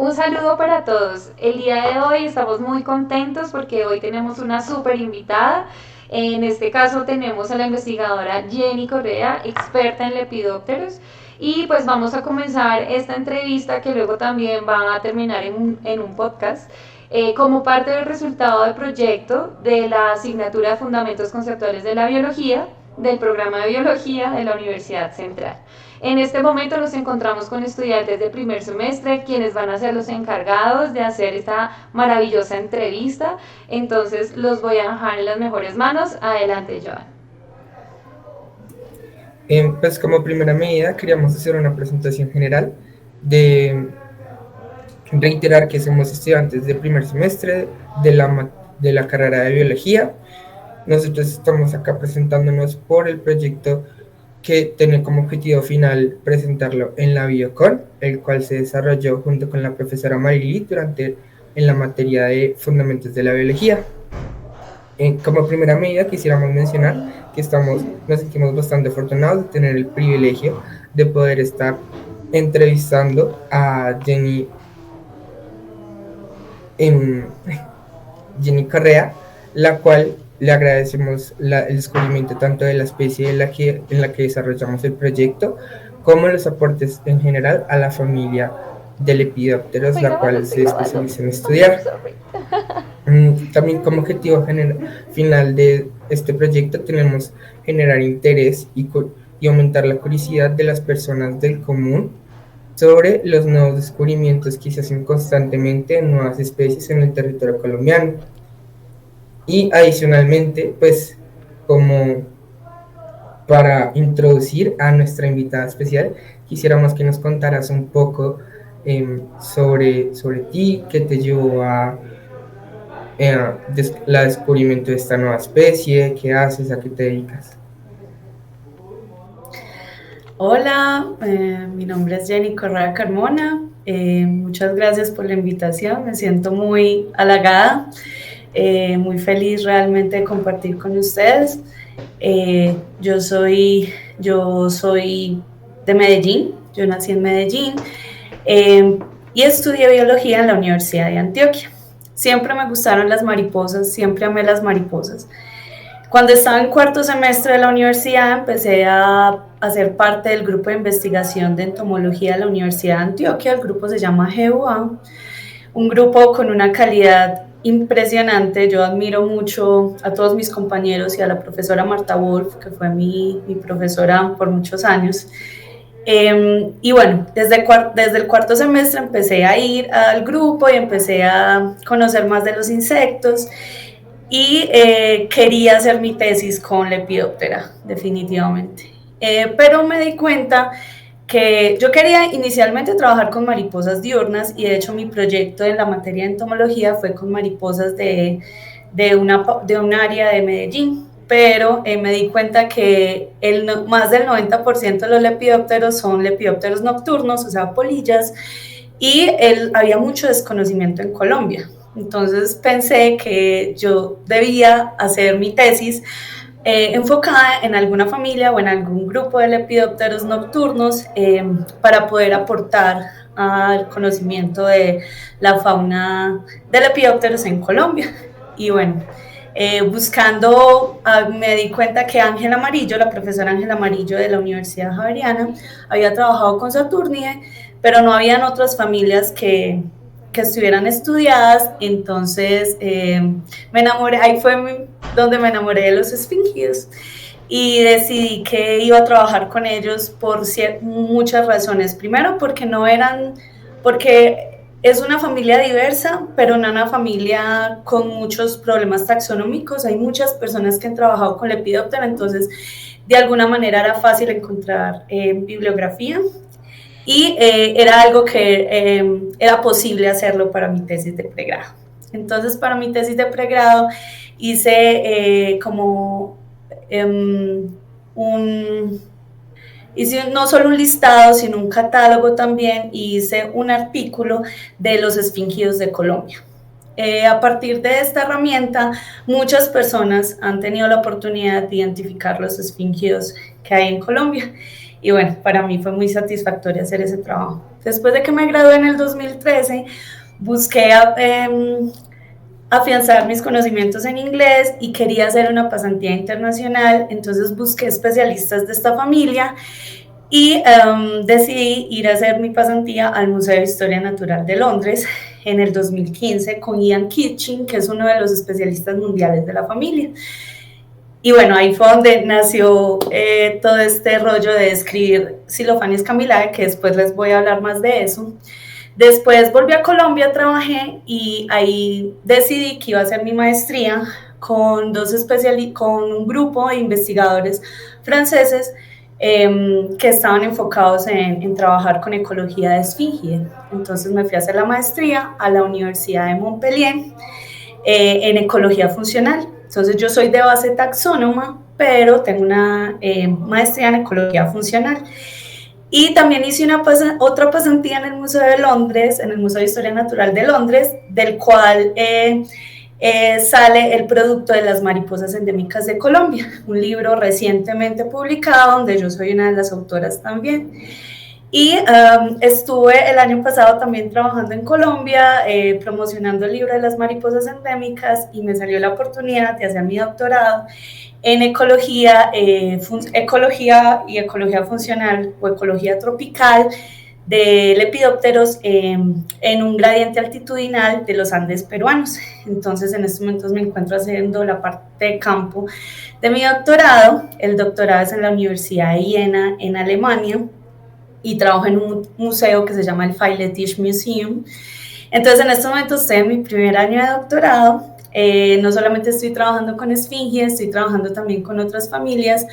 un saludo para todos. El día de hoy estamos muy contentos porque hoy tenemos una súper invitada. En este caso tenemos a la investigadora Jenny Correa, experta en lepidópteros. Y pues vamos a comenzar esta entrevista que luego también va a terminar en un podcast. Como parte del resultado del proyecto de la asignatura de Fundamentos Conceptuales de la Biología del programa de Biología de la Universidad Central. En este momento nos encontramos con estudiantes de primer semestre, quienes van a ser los encargados de hacer esta maravillosa entrevista. Entonces los voy a dejar en las mejores manos. Adelante, Joan. Pues como primera medida queríamos hacer una presentación general de reiterar que somos estudiantes de primer semestre de la carrera de biología. Nosotros estamos acá presentándonos por el proyecto que tiene como objetivo final presentarlo en la Biocon, el cual se desarrolló junto con la profesora Marily en la materia de Fundamentos de la Biología. Como primera medida quisiéramos mencionar que nos sentimos bastante afortunados de tener el privilegio de poder estar entrevistando a en Jenny Correa, la cual le agradecemos el descubrimiento tanto de la especie en la que desarrollamos el proyecto, como los aportes en general a la familia de Lepidopteros, la cual se especializa en estudiar. También como objetivo final de este proyecto tenemos generar interés y aumentar la curiosidad de las personas del común sobre los nuevos descubrimientos que se hacen constantemente en nuevas especies en el territorio colombiano. Y adicionalmente, pues como para introducir a nuestra invitada especial, quisiéramos que nos contaras un poco sobre ti, qué te llevó a la descubrimiento de esta nueva especie, qué haces, a qué te dedicas. Hola, mi nombre es Jenny Correa Carmona. Muchas gracias por la invitación. Me siento muy halagada, muy feliz realmente de compartir con ustedes. Yo soy de Medellín. Yo nací en Medellín y estudié biología en la Universidad de Antioquia. Siempre me gustaron las mariposas, siempre amé las mariposas. Cuando estaba en cuarto semestre de la universidad, empecé a hacer parte del grupo de investigación de entomología de la Universidad de Antioquia. El grupo se llama GUA, un grupo con una calidad impresionante. Yo admiro mucho a todos mis compañeros y a la profesora Marta Wolf, que fue mi profesora por muchos años. Y bueno, desde el cuarto semestre empecé a ir al grupo y empecé a conocer más de los insectos. Y quería hacer mi tesis con Lepidoptera, definitivamente. Pero me di cuenta que yo quería inicialmente trabajar con mariposas diurnas y de hecho mi proyecto en la materia de entomología fue con mariposas de un área de Medellín, pero me di cuenta que más del 90% de los lepidópteros son lepidópteros nocturnos, o sea, polillas, y había mucho desconocimiento en Colombia. Entonces pensé que yo debía hacer mi tesis enfocada en alguna familia o en algún grupo de lepidópteros nocturnos para poder aportar al conocimiento de la fauna de lepidópteros en Colombia. Y bueno, buscando, me di cuenta que Ángel Amarillo, la profesora Ángel Amarillo de la Universidad Javeriana, había trabajado con Saturnie, pero no habían otras familias que estuvieran estudiadas. Entonces me enamoré, ahí fue donde me enamoré de los esfingidos y decidí que iba a trabajar con ellos por muchas razones. Primero porque es una familia diversa, pero no una familia con muchos problemas taxonómicos. Hay muchas personas que han trabajado con Lepidoptera, entonces de alguna manera era fácil encontrar bibliografía. Y era algo que era posible hacerlo para mi tesis de pregrado. Entonces, para mi tesis de pregrado hice hice no solo un listado, sino un catálogo también, y hice un artículo de los esfingidos de Colombia. A partir de esta herramienta, muchas personas han tenido la oportunidad de identificar los esfingidos que hay en Colombia. Y bueno, para mí fue muy satisfactorio hacer ese trabajo. Después de que me gradué en el 2013, busqué afianzar mis conocimientos en inglés y quería hacer una pasantía internacional, entonces busqué especialistas de esta familia y decidí ir a hacer mi pasantía al Museo de Historia Natural de Londres en el 2015 con Ian Kitching, que es uno de los especialistas mundiales de la familia. Y bueno, ahí fue donde nació todo este rollo de escribir Xylophanes camillae, que después les voy a hablar más de eso. Después volví a Colombia, trabajé y ahí decidí que iba a hacer mi maestría con con un grupo de investigadores franceses que estaban enfocados en trabajar con ecología de esfinge. Entonces me fui a hacer la maestría a la Universidad de Montpellier en ecología funcional. Entonces yo soy de base taxónoma, pero tengo una maestría en ecología funcional. Y también hice otra pasantía en el Museo de Londres, en el Museo de Historia Natural de Londres, del cual sale el producto de las mariposas endémicas de Colombia, un libro recientemente publicado donde yo soy una de las autoras también. Y estuve el año pasado también trabajando en Colombia, promocionando el libro de las mariposas endémicas, y me salió la oportunidad de hacer mi doctorado en ecología y ecología funcional o ecología tropical de lepidópteros en un gradiente altitudinal de los Andes peruanos. Entonces, en estos momentos me encuentro haciendo la parte de campo de mi doctorado. El doctorado es en la Universidad de Jena, en Alemania, y trabajo en un museo que se llama el Pfeil-Letisch Museum. Entonces, en estos momentos estoy en mi primer año de doctorado. No solamente estoy trabajando con esfinges, estoy trabajando también con otras familias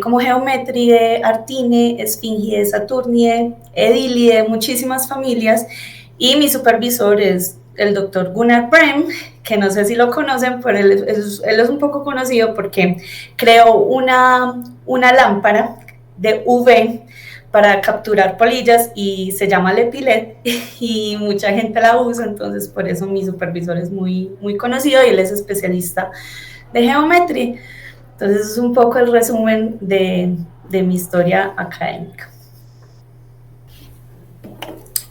como Geometridae, Artine, Esfingidae, Saturnidae, Edilidae, muchísimas familias. Y mi supervisor es el doctor Gunnar Brem, que no sé si lo conocen, pero él es un poco conocido porque creó una lámpara de UV para capturar polillas y se llama Lepilet y mucha gente la usa, entonces por eso mi supervisor es muy, muy conocido y él es especialista de geometría. Entonces es un poco el resumen de mi historia académica.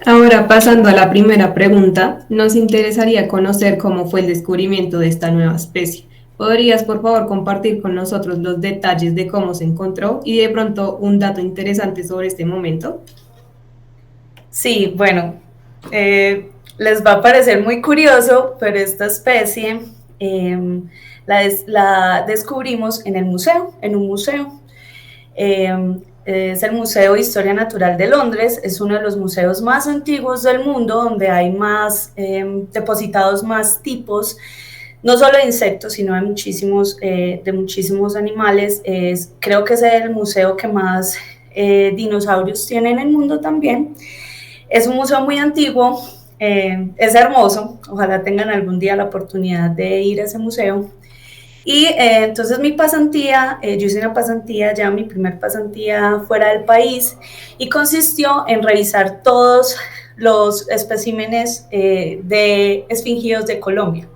Ahora, pasando a la primera pregunta, nos interesaría conocer cómo fue el descubrimiento de esta nueva especie. ¿Podrías, por favor, compartir con nosotros los detalles de cómo se encontró y de pronto un dato interesante sobre este momento? Sí, bueno, les va a parecer muy curioso, pero esta especie la descubrimos en un museo. Es el Museo de Historia Natural de Londres, es uno de los museos más antiguos del mundo, donde hay depositados más tipos, no solo de insectos, sino de muchísimos animales. Creo que es el museo que más dinosaurios tiene en el mundo también. Es un museo muy antiguo, es hermoso, ojalá tengan algún día la oportunidad de ir a ese museo. Y entonces mi pasantía, yo hice una pasantía, ya mi primer pasantía fuera del país, y consistió en revisar todos los especímenes de esfingidos de Colombia.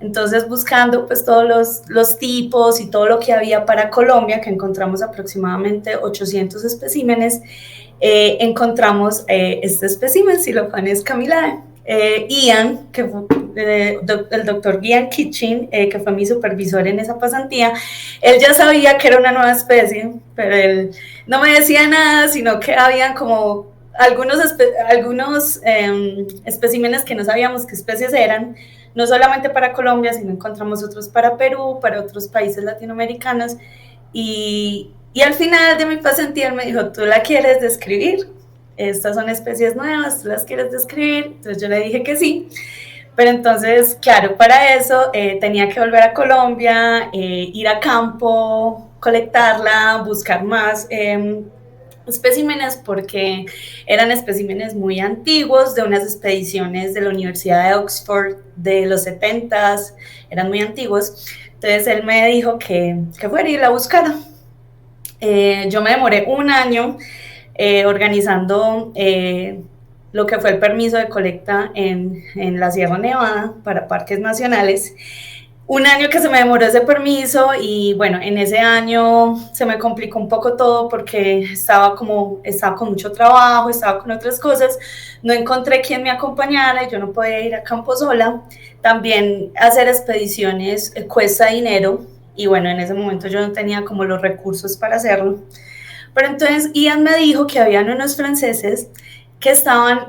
Entonces, buscando pues todos los tipos y todo lo que había para Colombia, que encontramos aproximadamente 800 especímenes, encontramos este espécimen, Xylophanes camillae. Ian, que fue, el doctor Ian Kitching, que fue mi supervisor en esa pasantía, él ya sabía que era una nueva especie, pero él no me decía nada, sino que habían como algunos especímenes que no sabíamos qué especies eran, no solamente para Colombia, sino encontramos otros para Perú, para otros países latinoamericanos, y al final de mi pasantía él me dijo, ¿tú la quieres describir? Estas son especies nuevas, ¿tú las quieres describir? Entonces yo le dije que sí, pero entonces, claro, para eso tenía que volver a Colombia, ir a campo, colectarla, buscar más especímenes, porque eran especímenes muy antiguos de unas expediciones de la Universidad de Oxford de los 70s, eran muy antiguos. Entonces él me dijo que fuera y la buscara. Yo me demoré un año organizando lo que fue el permiso de colecta en la Sierra Nevada para parques nacionales, un año que se me demoró ese permiso y bueno, en ese año se me complicó un poco todo porque estaba con mucho trabajo, estaba con otras cosas, no encontré quien me acompañara y yo no podía ir a campo sola. También hacer expediciones cuesta dinero y bueno, en ese momento yo no tenía como los recursos para hacerlo. Pero entonces Ian me dijo que habían unos franceses que estaban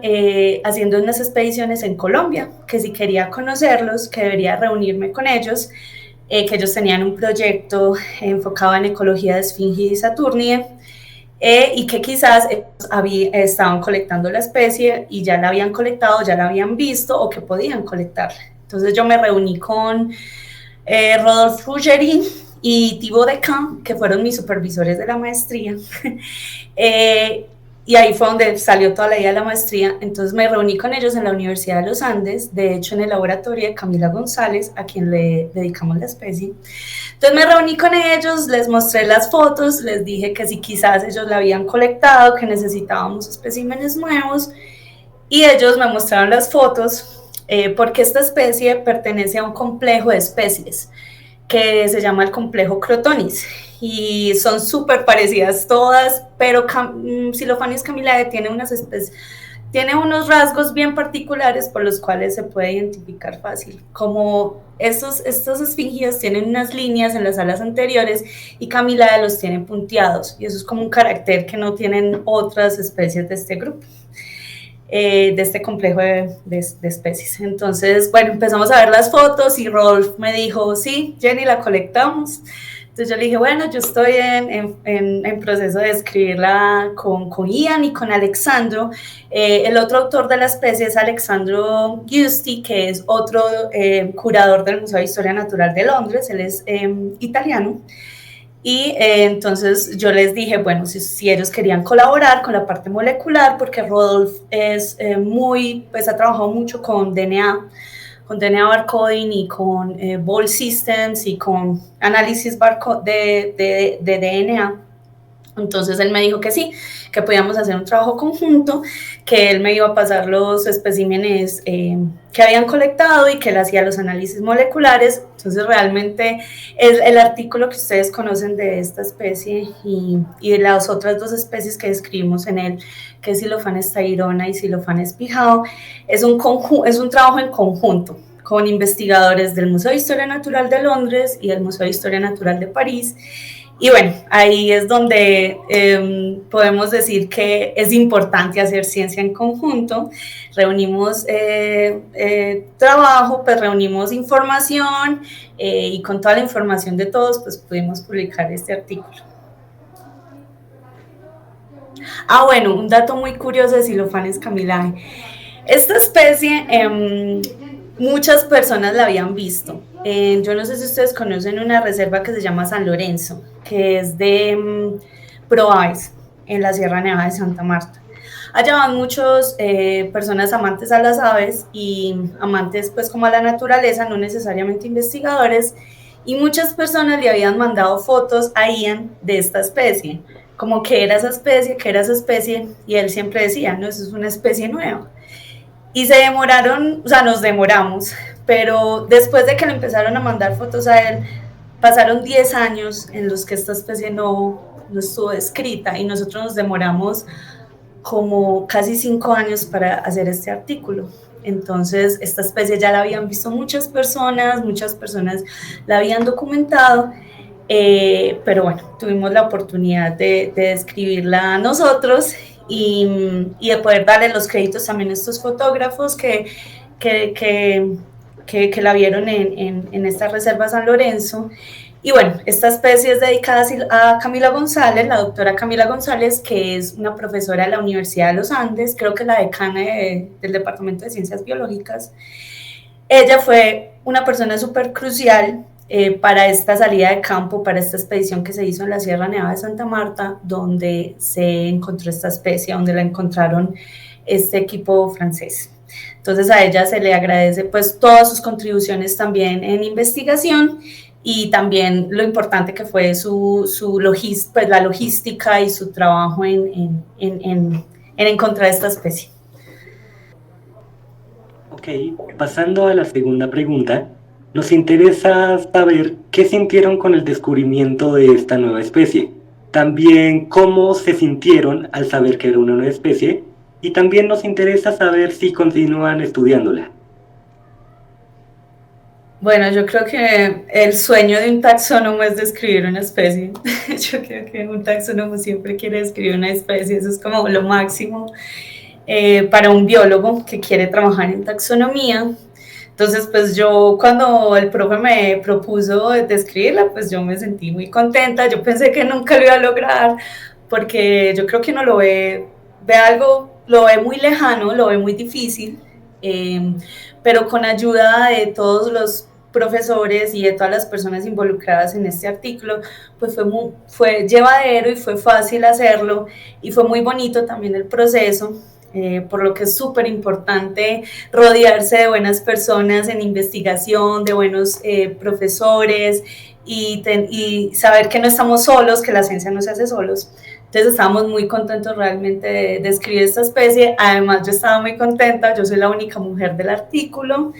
haciendo unas expediciones en Colombia, que si quería conocerlos, que debería reunirme con ellos, que ellos tenían un proyecto enfocado en ecología de Esfinge y Saturnie, y que quizás estaban colectando la especie y ya la habían colectado, ya la habían visto o que podían colectarla. Entonces yo me reuní con Rodolphe Rougerie y Thibaut Decamps, que fueron mis supervisores de la maestría. Y ahí fue donde salió toda la idea de la maestría. Entonces me reuní con ellos en la Universidad de los Andes, de hecho en el laboratorio de Camila González, a quien le dedicamos la especie. Entonces me reuní con ellos, les mostré las fotos, les dije que si quizás ellos la habían colectado, que necesitábamos especímenes nuevos, y ellos me mostraron las fotos, porque esta especie pertenece a un complejo de especies que se llama el complejo Crotonis y son súper parecidas todas, pero Silophanes camilae tiene unos rasgos bien particulares por los cuales se puede identificar fácil, como estos esfingidos tienen unas líneas en las alas anteriores y Camilae los tiene punteados, y eso es como un carácter que no tienen otras especies de este grupo. De este complejo de especies. Entonces, bueno, empezamos a ver las fotos y Rolf me dijo, sí, Jenny, la colectamos. Entonces yo le dije, bueno, yo estoy en proceso de escribirla con Ian y con Alexandro. El otro autor de la especie es Alexandro Giusti, que es otro curador del Museo de Historia Natural de Londres, él es italiano. Y entonces yo les dije, bueno, si ellos querían colaborar con la parte molecular, porque Rodolphe es pues ha trabajado mucho con DNA barcoding y con Ball Systems y con análisis de DNA. Entonces él me dijo que sí, que podíamos hacer un trabajo conjunto, que él me iba a pasar los especímenes que habían colectado y que él hacía los análisis moleculares. Entonces realmente es el artículo que ustedes conocen de esta especie y de las otras dos especies que describimos en él, que es Silophanes tayrona y Silophanes pijao, es un trabajo en conjunto con investigadores del Museo de Historia Natural de Londres y del Museo de Historia Natural de París. Y bueno, ahí es donde podemos decir que es importante hacer ciencia en conjunto. Reunimos trabajo, pues reunimos información y con toda la información de todos, pues pudimos publicar este artículo. Bueno, un dato muy curioso de Silophanes camilae. Esta especie, muchas personas la habían visto. Yo no sé si ustedes conocen una reserva que se llama San Lorenzo, que es de Proaves, en la Sierra Nevada de Santa Marta. Allá van muchas personas amantes a las aves y amantes pues como a la naturaleza, no necesariamente investigadores, y muchas personas le habían mandado fotos a Ian de esta especie, como que era esa especie, y él siempre decía, no, eso es una especie nueva. Y nos demoramos, pero después de que le empezaron a mandar fotos a él, pasaron 10 años en los que esta especie no estuvo descrita y nosotros nos demoramos como casi 5 años para hacer este artículo. Entonces, esta especie ya la habían visto muchas personas la habían documentado, pero bueno, tuvimos la oportunidad de describirla nosotros y de poder darle los créditos también a estos fotógrafos que la vieron en esta reserva San Lorenzo. Y bueno, esta especie es dedicada a Camila González, la doctora Camila González, que es una profesora de la Universidad de los Andes, creo que la decana del Departamento de Ciencias Biológicas. Ella fue una persona súper crucial para esta salida de campo, para esta expedición que se hizo en la Sierra Nevada de Santa Marta, donde se encontró esta especie, donde la encontraron este equipo francés. Entonces a ella se le agradece pues todas sus contribuciones también en investigación y también lo importante que fue la logística y su trabajo en encontrar esta especie. Ok, pasando a la segunda pregunta, Nos interesa saber qué sintieron con el descubrimiento de esta nueva especie, también cómo se sintieron al saber que era una nueva especie, y también nos interesa saber si continúan estudiándola. Bueno, yo creo que el sueño de un taxónomo es describir una especie. Yo creo que un taxónomo siempre quiere describir una especie, eso es como lo máximo para un biólogo que quiere trabajar en taxonomía. Entonces, pues yo cuando el profe me propuso describirla, pues yo me sentí muy contenta. Yo pensé que nunca lo iba a lograr, porque yo creo que uno ve algo, lo ve muy lejano, lo ve muy difícil, pero con ayuda de todos los profesores y de todas las personas involucradas en este artículo, pues fue llevadero y fue fácil hacerlo, y fue muy bonito también el proceso. Por lo que es súper importante rodearse de buenas personas en investigación, de buenos profesores, y saber que no estamos solos, que la ciencia no se hace solos. Entonces estábamos muy contentos realmente de describir esta especie. Además yo estaba muy contenta, yo soy la única mujer del artículo.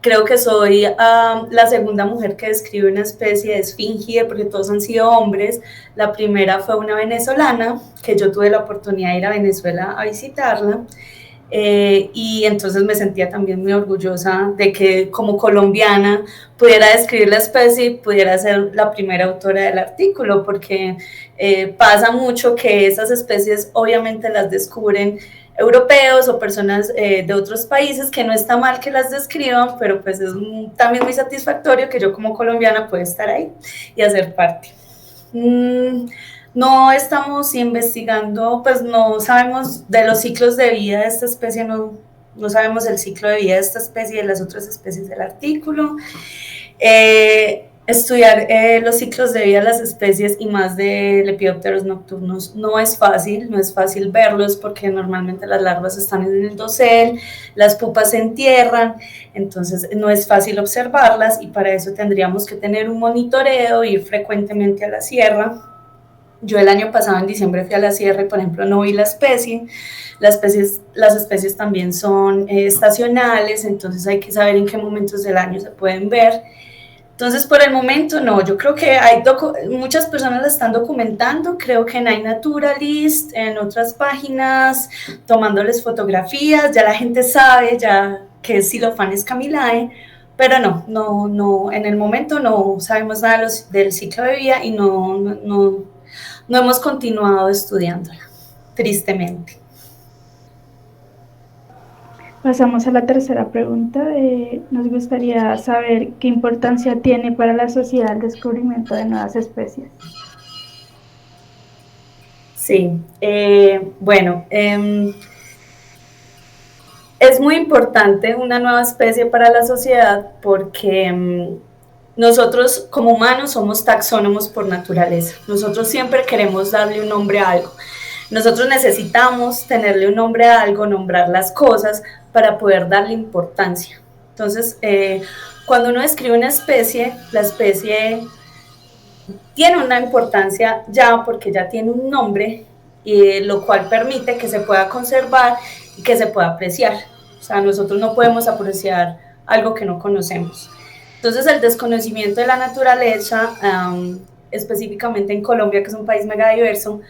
Creo que soy la segunda mujer que describe una especie de esfinge, porque todos han sido hombres. La primera fue una venezolana, que yo tuve la oportunidad de ir a Venezuela a visitarla, y entonces me sentía también muy orgullosa de que como colombiana pudiera describir la especie y pudiera ser la primera autora del artículo, porque pasa mucho que esas especies obviamente las descubren europeos o personas de otros países, que no está mal que las describan, pero pues es también muy satisfactorio que yo como colombiana pueda estar ahí y hacer parte. No estamos investigando, pues no sabemos de los ciclos de vida de esta especie, no sabemos el ciclo de vida de esta especie y de las otras especies del artículo. Estudiar los ciclos de vida de las especies y más de lepidópteros nocturnos no es fácil verlos, porque normalmente las larvas están en el dosel, las pupas se entierran, entonces no es fácil observarlas, y para eso tendríamos que tener un monitoreo, ir frecuentemente a la sierra. Yo el año pasado en diciembre fui a la sierra y por ejemplo no vi la especie. Las especies también son estacionales, entonces hay que saber en qué momentos del año se pueden ver. Entonces, por el momento no, yo creo que muchas personas la están documentando, creo que en iNaturalist, en otras páginas, tomándoles fotografías, ya la gente sabe ya que es Silophanes camillae, pero no, en el momento no sabemos nada del ciclo de vida y no hemos continuado estudiándola, tristemente. Pasamos a la tercera pregunta. Nos gustaría saber qué importancia tiene para la sociedad el descubrimiento de nuevas especies. Sí, bueno, es muy importante una nueva especie para la sociedad, porque nosotros como humanos somos taxónomos por naturaleza. Nosotros siempre queremos darle un nombre a algo. Nosotros necesitamos tenerle un nombre a algo, nombrar las cosas para poder darle importancia. Entonces, cuando uno describe una especie, la especie tiene una importancia ya porque ya tiene un nombre, lo cual permite que se pueda conservar y que se pueda apreciar. O sea, nosotros no podemos apreciar algo que no conocemos. Entonces, el desconocimiento de la naturaleza, específicamente en Colombia, que es un país megadiverso,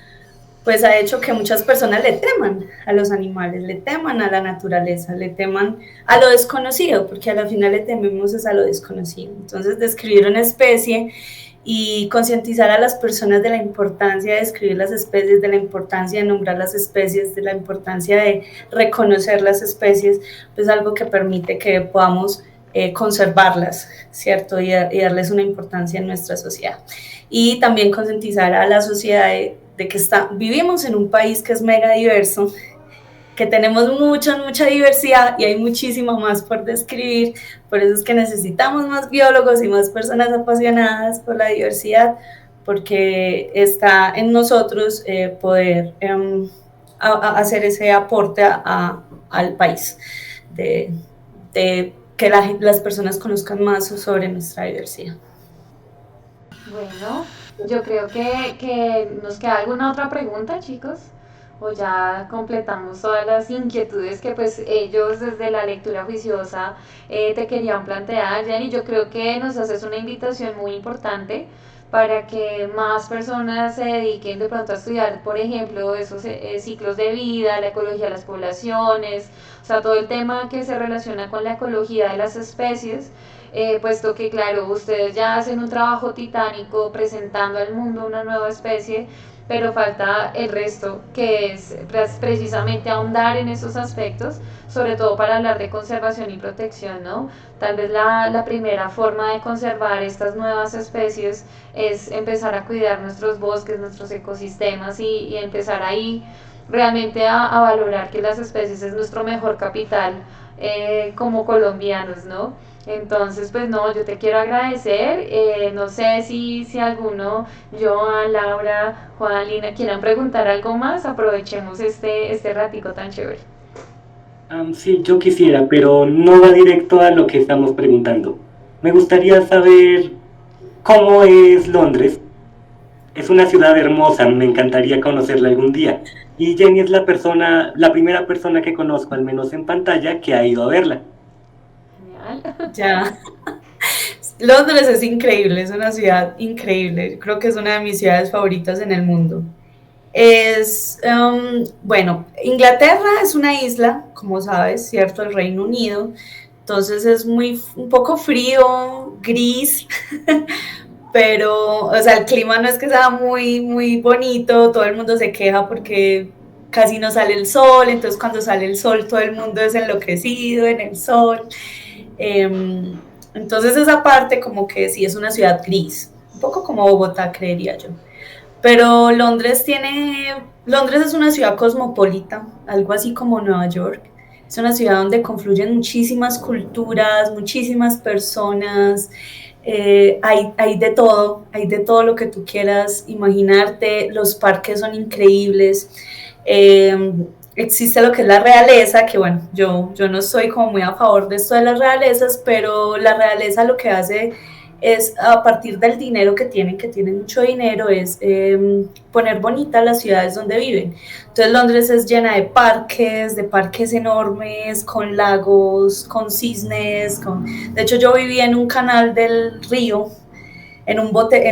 pues ha hecho que muchas personas le teman a los animales, le teman a la naturaleza, le teman a lo desconocido, porque a la final le tememos es a lo desconocido. Entonces, describir una especie y concientizar a las personas de la importancia de describir las especies, de la importancia de nombrar las especies, de la importancia de reconocer las especies, pues algo que permite que podamos conservarlas, ¿cierto? Y darles una importancia en nuestra sociedad. Y también concientizar a la sociedad de que vivimos en un país que es mega diverso, que tenemos mucha diversidad y hay muchísimo más por describir. Por eso es que necesitamos más biólogos y más personas apasionadas por la diversidad, porque está en nosotros poder hacer ese aporte al país, de que las personas conozcan más sobre nuestra diversidad. Bueno, yo creo que nos queda alguna otra pregunta, chicos, o ya completamos todas las inquietudes que pues ellos desde la lectura juiciosa te querían plantear, Jenny? Yo creo que nos haces una invitación muy importante para que más personas se dediquen de pronto a estudiar, por ejemplo, esos ciclos de vida, la ecología de las poblaciones, o sea, todo el tema que se relaciona con la ecología de las especies, puesto que, claro, ustedes ya hacen un trabajo titánico presentando al mundo una nueva especie, pero falta el resto, que es precisamente ahondar en esos aspectos, sobre todo para hablar de conservación y protección, ¿no? Tal vez la primera forma de conservar estas nuevas especies es empezar a cuidar nuestros bosques, nuestros ecosistemas y empezar ahí realmente a valorar que las especies es nuestro mejor capital como colombianos, ¿no? Entonces, pues no, yo te quiero agradecer. No sé si alguno, Joan, Laura, Juan, Lina, quieran preguntar algo más. Aprovechemos este ratico tan chévere. Sí, yo quisiera, pero no va directo a lo que estamos preguntando. Me gustaría saber cómo es Londres. Es una ciudad hermosa, me encantaría conocerla algún día. Y Jenny es la primera persona que conozco, al menos en pantalla, que ha ido a verla. Genial. Ya. Londres es increíble, es una ciudad increíble. Creo que es una de mis ciudades favoritas en el mundo. Bueno, Inglaterra es una isla, como sabes, ¿cierto? El Reino Unido. Entonces es un poco frío, gris, pero, o sea, el clima no es que sea muy bonito, todo el mundo se queja porque casi no sale el sol, entonces cuando sale el sol todo el mundo es enloquecido en el sol. Entonces esa parte como que sí es una ciudad gris, un poco como Bogotá, creería yo. Pero Londres es una ciudad cosmopolita, algo así como Nueva York. Es una ciudad donde confluyen muchísimas culturas, muchísimas personas, hay de todo lo que tú quieras imaginarte, los parques son increíbles, existe lo que es la realeza, que bueno, yo no estoy como muy a favor de esto de las realezas, pero la realeza lo que hace es a partir del dinero que tienen mucho dinero, es poner bonitas las ciudades donde viven. Entonces Londres es llena de parques enormes, con lagos, con cisnes, de hecho yo vivía en un canal del río, en un bote,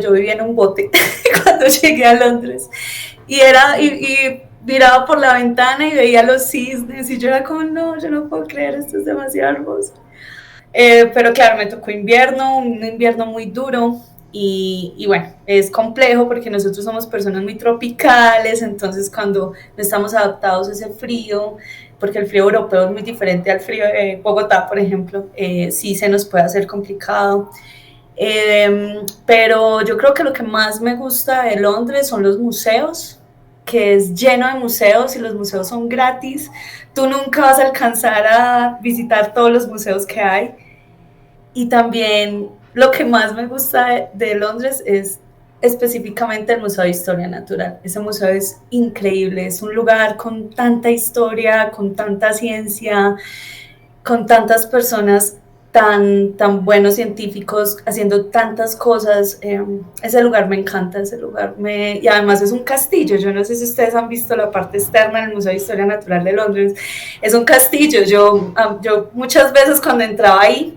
yo vivía en un bote cuando llegué a Londres, y miraba por la ventana y veía los cisnes, y yo era como, no, yo no puedo creer, esto es demasiado hermoso. Pero claro, me tocó un invierno muy duro y bueno, es complejo porque nosotros somos personas muy tropicales, entonces cuando no estamos adaptados a ese frío, porque el frío europeo es muy diferente al frío de Bogotá, por ejemplo, sí se nos puede hacer complicado. Pero yo creo que lo que más me gusta de Londres son los museos, que es lleno de museos y los museos son gratis. Tú nunca vas a alcanzar a visitar todos los museos que hay. Y también lo que más me gusta de Londres es específicamente el Museo de Historia Natural. Ese museo es increíble, es un lugar con tanta historia, con tanta ciencia, con tantas personas tan buenos científicos haciendo tantas cosas. Ese lugar me encanta, y además es un castillo. Yo no sé si ustedes han visto la parte externa del Museo de Historia Natural de Londres. Es un castillo. Yo muchas veces cuando entraba ahí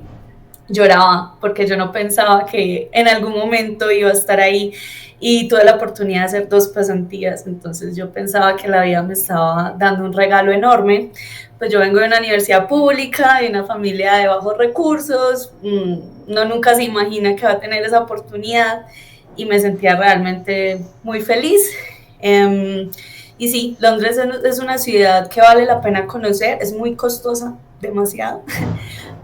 lloraba porque yo no pensaba que en algún momento iba a estar ahí, y tuve la oportunidad de hacer 2 pasantías, entonces yo pensaba que la vida me estaba dando un regalo enorme. Pues yo vengo de una universidad pública, de una familia de bajos recursos, uno nunca se imagina que va a tener esa oportunidad y me sentía realmente muy feliz. Y sí, Londres es una ciudad que vale la pena conocer, es muy costosa, demasiado,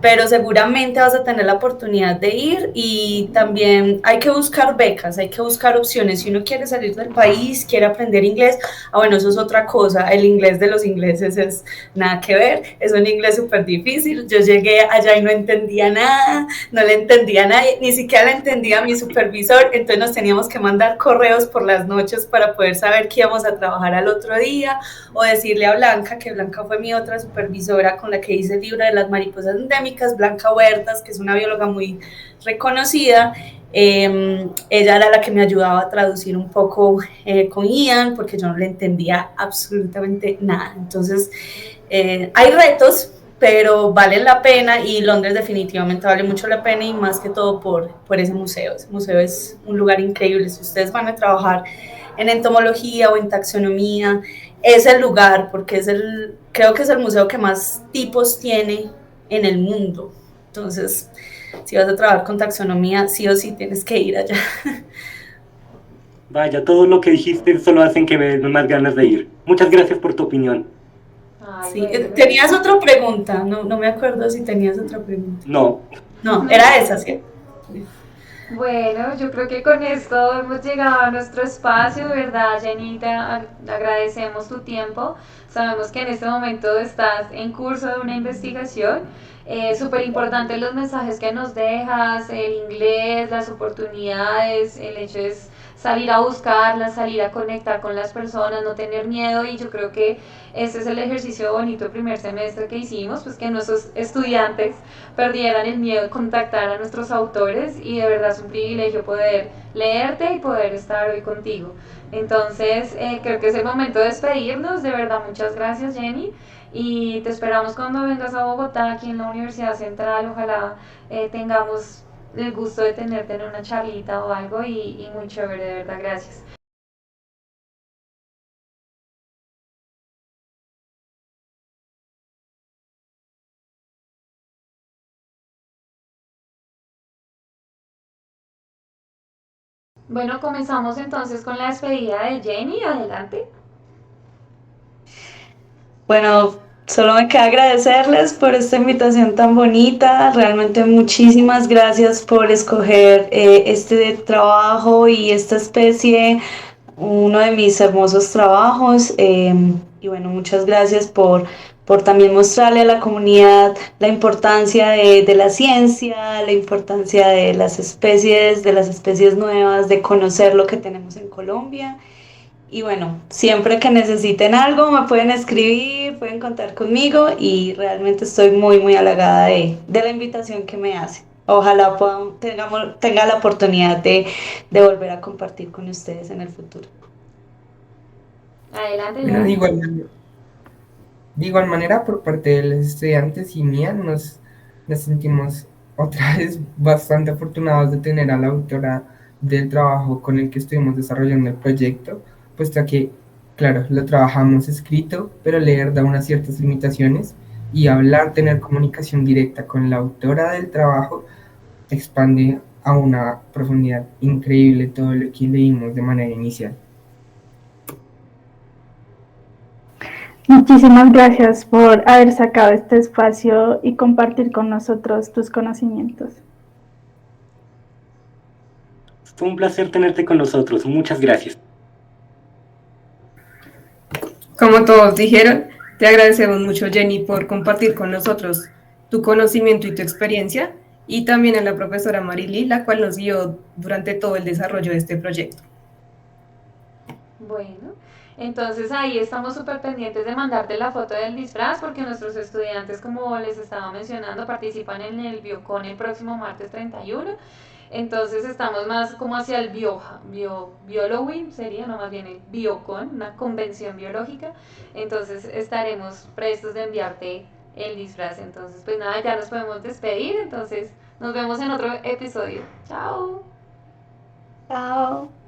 pero seguramente vas a tener la oportunidad de ir, y también hay que buscar becas, hay que buscar opciones. Si uno quiere salir del país, quiere aprender inglés, bueno, eso es otra cosa. El inglés de los ingleses es nada que ver, es un inglés súper difícil. Yo llegué allá y no entendía nada, no le entendía a nadie, ni siquiera le entendía a mi supervisor, entonces nos teníamos que mandar correos por las noches para poder saber que íbamos a trabajar al otro día, o decirle a Blanca, que Blanca fue mi otra supervisora con la que hice el libro de las mariposas endémicas, Blanca Huertas, que es una bióloga muy reconocida, Ella era la que me ayudaba a traducir un poco con Ian, porque yo no le entendía absolutamente nada. Entonces, hay retos, pero valen la pena, y Londres definitivamente vale mucho la pena, y más que todo por ese museo. Ese museo es un lugar increíble. Si ustedes van a trabajar en entomología o en taxonomía, es el lugar, porque creo que es el museo que más tipos tiene en el mundo. Entonces, si vas a trabajar con taxonomía, sí o sí tienes que ir allá. Vaya, todo lo que dijiste solo hacen que me den más ganas de ir. Muchas gracias por tu opinión. Ay, Sí. bueno. Tenías otra pregunta, no me acuerdo si tenías otra pregunta. No, No, era esa, ¿sí? Bueno, yo creo que con esto hemos llegado a nuestro espacio, de verdad, Janita, agradecemos tu tiempo. Sabemos que en este momento estás en curso de una investigación. Súper importante los mensajes que nos dejas, el inglés, las oportunidades, el hecho es salir a buscarlas, salir a conectar con las personas, no tener miedo, y yo creo que ese es el ejercicio bonito primer semestre que hicimos, pues que nuestros estudiantes perdieran el miedo de contactar a nuestros autores, y de verdad es un privilegio poder leerte y poder estar hoy contigo. Entonces, creo que es el momento de despedirnos. De verdad, muchas gracias, Jenny. Y te esperamos cuando vengas a Bogotá, aquí en la Universidad Central. Ojalá tengamos el gusto de tenerte en una charlita o algo, y muy chévere, de verdad, gracias. Bueno, comenzamos entonces con la despedida de Jenny. Adelante. Bueno, solo me queda agradecerles por esta invitación tan bonita. Realmente muchísimas gracias por escoger este trabajo y esta especie, uno de mis hermosos trabajos. Y bueno, muchas gracias por también mostrarle a la comunidad la importancia de la ciencia, la importancia de las especies nuevas, de conocer lo que tenemos en Colombia. Y bueno, siempre que necesiten algo me pueden escribir, pueden contar conmigo, y realmente estoy muy, muy halagada de la invitación que me hacen. Ojalá tenga la oportunidad de volver a compartir con ustedes en el futuro. Adelante, Bueno, Jenny. de igual manera, por parte de los estudiantes y mía, nos sentimos otra vez bastante afortunados de tener a la autora del trabajo con el que estuvimos desarrollando el proyecto, puesto que, claro, lo trabajamos escrito, pero leer da unas ciertas limitaciones, y hablar, tener comunicación directa con la autora del trabajo, expande a una profundidad increíble todo lo que leímos de manera inicial. Muchísimas gracias por haber sacado este espacio y compartir con nosotros tus conocimientos. fue un placer tenerte con nosotros. Muchas gracias. Como todos dijeron, te agradecemos mucho, Jenny, por compartir con nosotros tu conocimiento y tu experiencia, y también a la profesora Marily, la cual nos guió durante todo el desarrollo de este proyecto. Bueno, entonces ahí estamos súper pendientes de mandarte la foto del disfraz, porque nuestros estudiantes, como les estaba mencionando, participan en el Biocon el próximo martes 31. Entonces estamos más como hacia el Biolowin, sería, no, más bien el Biocon, una convención biológica. Entonces estaremos prestos de enviarte el disfraz. Entonces, pues nada, ya nos podemos despedir. Entonces, nos vemos en otro episodio. Chao. Chao.